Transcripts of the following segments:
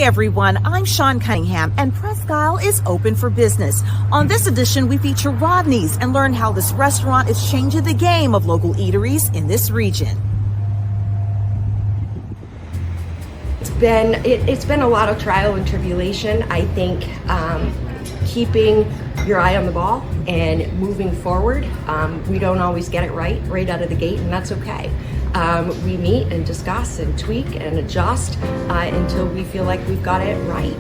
Everyone, I'm Sean Cunningham, and Presque Isle is open for business. On this edition, we feature Rodney's and learn how this restaurant is changing the game of local eateries in this region. It's been a lot of trial and tribulation. I think keeping your eye on the ball and moving forward. We don't always get it right out of the gate, and that's okay. We meet and discuss and tweak and adjust until we feel like we've got it right.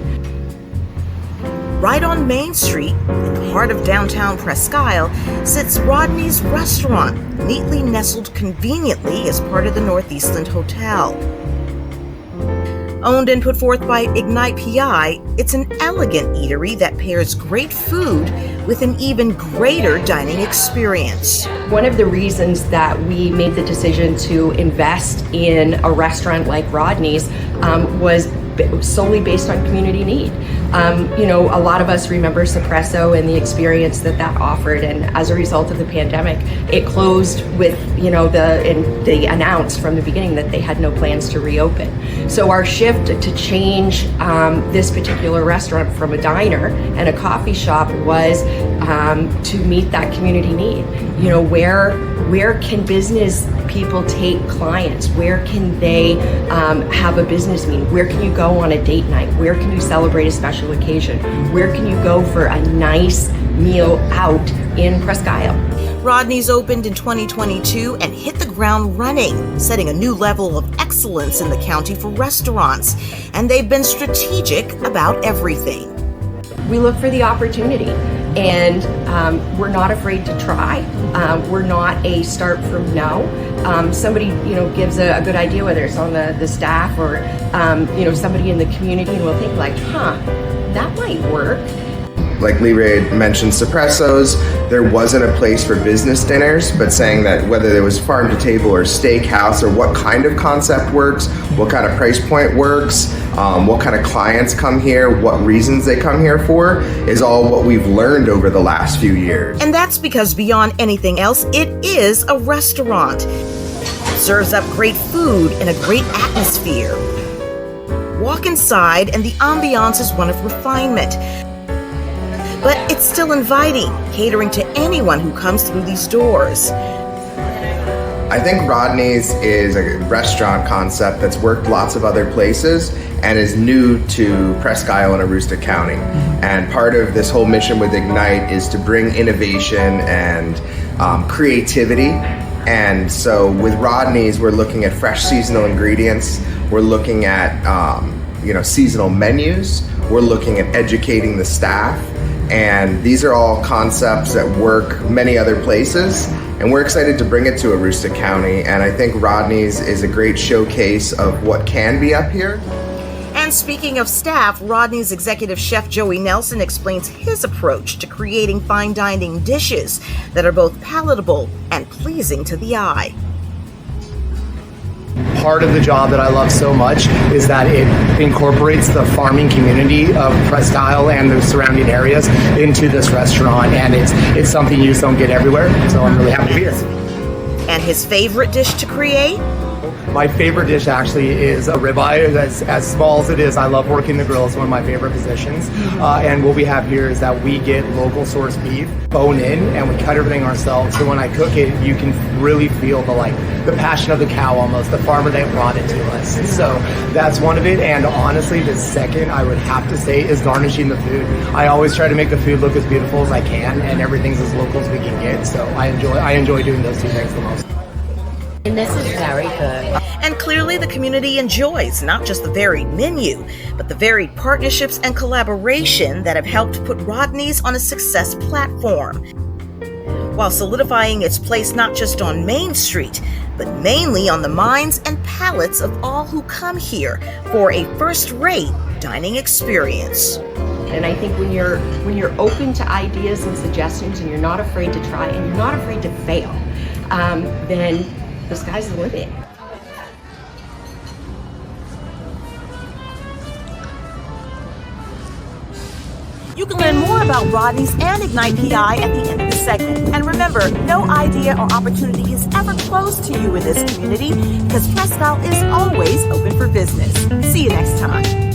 Right on Main Street, in the heart of downtown Presque Isle, sits Rodney's restaurant, neatly nestled conveniently as part of the Northeastland Hotel. Owned and put forth by Ignite PI, it's an elegant eatery that pairs great food with an even greater dining experience. One of the reasons that we made the decision to invest in a restaurant like Rodney's was solely based on community need. A lot of us remember Suppresso and the experience that offered, and as a result of the pandemic, it closed with, they announced from the beginning that they had no plans to reopen. So our shift to change this particular restaurant from a diner and a coffee shop was to meet that community need. Where can business people take clients? Where can they have a business meeting? Where can you go on a date night? Where can you celebrate a special occasion? Where can you go for a nice meal out in Presque Isle? Rodney's opened in 2022 and hit the ground running, setting a new level of excellence in the county for restaurants. And they've been strategic about everything. We look for the opportunity, and we're not afraid to try. We're not a start from no. Somebody gives a good idea, whether it's on the staff or somebody in the community, and we'll think like, that might work. Like Lee mentioned, Suppressos, there wasn't a place for business dinners, but saying that whether there was farm to table or steakhouse or what kind of concept works, what kind of price point works, what kind of clients come here, what reasons they come here for, is all what we've learned over the last few years. And that's because beyond anything else, it is a restaurant. It serves up great food in a great atmosphere. Walk inside and the ambiance is one of refinement. But it's still inviting, catering to anyone who comes through these doors. I think Rodney's is a restaurant concept that's worked lots of other places and is new to Presque Isle and Aroostook County. And part of this whole mission with Ignite is to bring innovation and creativity. And so with Rodney's, we're looking at fresh seasonal ingredients. We're looking at seasonal menus. We're looking at educating the staff. And these are all concepts that work many other places, and we're excited to bring it to Aroostook County. And I think Rodney's is a great showcase of what can be up here. And speaking of staff, Rodney's executive chef Joey Nelson explains his approach to creating fine dining dishes that are both palatable and pleasing to the eye. Part of the job that I love so much is that it incorporates the farming community of Presque Isle and the surrounding areas into this restaurant, and it's something you just don't get everywhere, so I'm really happy to be here. And his favorite dish to create? My favorite dish actually is a ribeye. As small as it is, I love working the grill. It's one of my favorite positions. And what we have here is that we get local source beef, bone in, and we cut everything ourselves. So when I cook it, you can really feel the passion of the cow almost, the farmer that brought it to us. So that's one of it. And honestly, the second I would have to say is garnishing the food. I always try to make the food look as beautiful as I can, and everything's as local as we can get. So I enjoy doing those two things the most. And this is very good. And clearly the community enjoys not just the varied menu, but the varied partnerships and collaboration that have helped put Rodney's on a success platform, while solidifying its place not just on Main Street, but mainly on the minds and palates of all who come here for a first-rate dining experience. And I think when you're open to ideas and suggestions, and you're not afraid to try, and you're not afraid to fail, then the sky's the limit. You can learn more about Rodney's and Ignite PI at the end of the segment. And remember, no idea or opportunity is ever closed to you in this community because Presque Isle is always open for business. See you next time.